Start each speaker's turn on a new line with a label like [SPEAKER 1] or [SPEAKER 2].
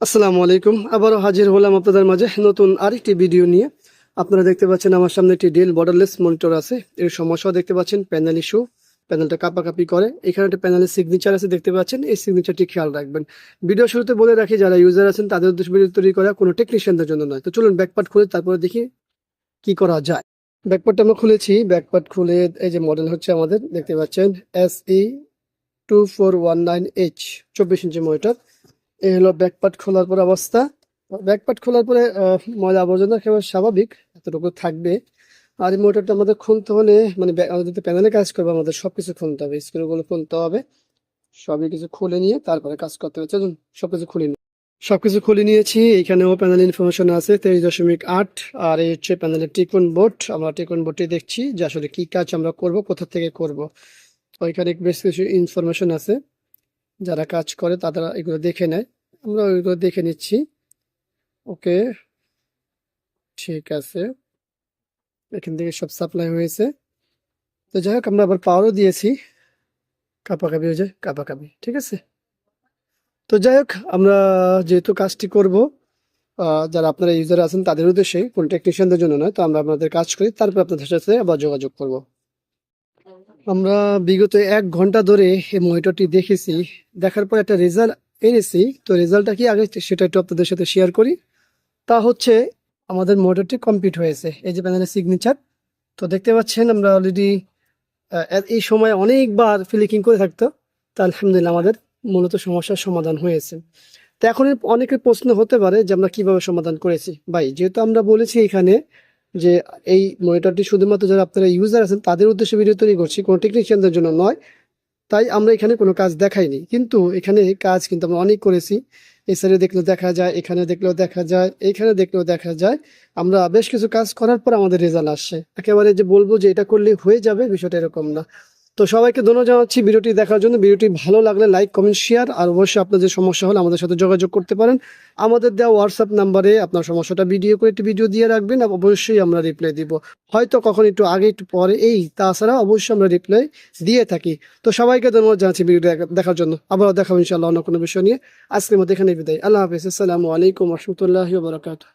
[SPEAKER 1] আসসালামু আলাইকুম। আবারও হাজির হলাম আপনাদের মাঝে নতুন আরেকটি ভিডিও নিয়ে। আপনারা দেখতে পাচ্ছেন আমার সামনে একটি ডেল বর্ডারলেস মনিটর আছে। এর সমস্যাও দেখতে পাচ্ছেন, প্যানেল ইস্যু, প্যানেলটা কাঁপাকাঁপি করে। এখানে একটা প্যানেলের সিগনেচার আছে দেখতে পাচ্ছেন, এই সিগনেচারটি খেয়াল রাখবেন। ভিডিও শুরুতে বলে রাখি, যারা ইউজার আছেন তাদের উদ্দেশ্যে ভিডিও তৈরি করা, কোনো টেকনিশিয়ানদের জন্য নয়। তো চলুন ব্যাকপার্ট খুলে তারপরে দেখি কি করা যায়। ব্যাকপার্টটা আমরা খুলেছি। ব্যাকপার্ট খুলে এই যে মডেল হচ্ছে আমাদের, দেখতে পাচ্ছেন SE2419H 24 ইঞ্চি মনিটর। এই হলো ব্যাকপার্ট খোলার পর অবস্থা। ব্যাকপার্ট খোলার পরে ময়লা আবর্জনা একেবারে স্বাভাবিক, এতটুকু থাকবে। আর এই মোটরটা আমাদের খুলতে হলে, মানে আমাদের যদি প্যানেলে কাজ করবে আমাদের সবকিছু খুলতে হবে, স্ক্রুগুলো খুলতে হবে, সবই কিছু খুলে নিয়ে তারপরে কাজ করতে হবে। চলুন সবকিছু খুলে নিই। সবকিছু খুলে নিয়েছি। এখানেও প্যানেল ইনফরমেশন আছে 23.8। আর এই হচ্ছে প্যানেলের টিকুন বোর্ড। আমরা টিকুন বোর্ডটি দেখছি যে আসলে কি কাজ আমরা করব, কোথা থেকে করব। তো এখানে বেশ কিছু ইনফরমেশন আছে, যারা কাজ করে তারা এগুলো দেখে নেয়, আমরা ওইগুলো দেখে নিচ্ছি। ওকে, ঠিক আছে, এখান থেকে সব সাপ্লাই হয়েছে। তো যাই হোক, আমরা আবার পাওয়ারও দিয়েছি, কাপাকাপি হয়ে যায়, কাপাকাপি, ঠিক আছে। তো যাই হোক, আমরা যেহেতু কাজটি করব, যারা আপনারা ইউজার আছেন তাদের উদ্দেশ্যে, কোন টেকনিশিয়ানদের জন্য নয়, তো আমরা আপনাদের কাজ করি, তারপর আপনাদের সাথে আবার যোগাযোগ করব। আমরা বিগত 1 ঘন্টা ধরে এই মনিটরটি দেখেছি, দেখার পর একটা রেজাল্ট এনেছি। তো রেজাল্টটা কি আগে সেটা একটু আপনাদের সাথে শেয়ার করি। তা হচ্ছে, আমাদের মনিটরটি কমপ্লিট হয়েছে। এই যে প্যানেলের সিগনেচার, তো দেখতে পাচ্ছেন আমরা অলরেডি এই সময় অনেকবার ফ্লিকিং করে থাকতো। তা আলহামদুলিল্লাহ আমাদের মূলত সমস্যার সমাধান হয়েছে। তো এখন অনেকের প্রশ্ন হতে পারে যে আমরা কিভাবে সমাধান করেছি। ভাই, যেহেতু আমরা বলেছি এখানে যে এই মনিটরটি শুধুমাত্র যারা আপনারা ইউজার আছেন তাদের উদ্দেশ্যে ভিডিও তৈরি করছি, কোনো টেকনিশিয়ানদের জন্য নয়, তাই আমরা এখানে কোনো কাজ দেখাইনি। কিন্তু এখানে কাজ কিন্তু আমরা অনেক করেছি। এই সাইডে দেখলেও দেখা যায়, এখানে দেখলেও দেখা যায়, এইখানে দেখলেও দেখা যায়। আমরা বেশ কিছু কাজ করার পর আমাদের রেজাল্ট আসছে। একেবারে যে বলবো যে এটা করলে হয়ে যাবে, বিষয়টা এরকম না। তো সবাইকে ধন্যবাদ জানাচ্ছি ভিডিওটি দেখার জন্য। ভিডিওটি ভালো লাগলে লাইক, কমেন্ট, শেয়ার। আর অবশ্যই আপনাদের সমস্যা হলে আমাদের সাথে যোগাযোগ করতে পারেন। আমাদের দেওয়া হোয়াটসঅ্যাপ নাম্বারে আপনার সমস্যাটা ভিডিও করে একটি ভিডিও দিয়ে রাখবেন, অবশ্যই আমরা রিপ্লাই দিব। হয়তো কখন একটু আগে একটু পরে, তাছাড়া অবশ্যই আমরা রিপ্লাই দিয়ে থাকি। তো সবাইকে ধন্যবাদ জানাচ্ছি ভিডিও দেখার জন্য। আবারও দেখাবো ইনশাআল্লাহ অন্য কোনো বিষয় নিয়ে। আজকের মধ্যে এখানে বিদায়। আল্লাহ হাফেজ। আসসালামু আলাইকুম রহমতুল্লাহি ওয়া বারাকাতুহু।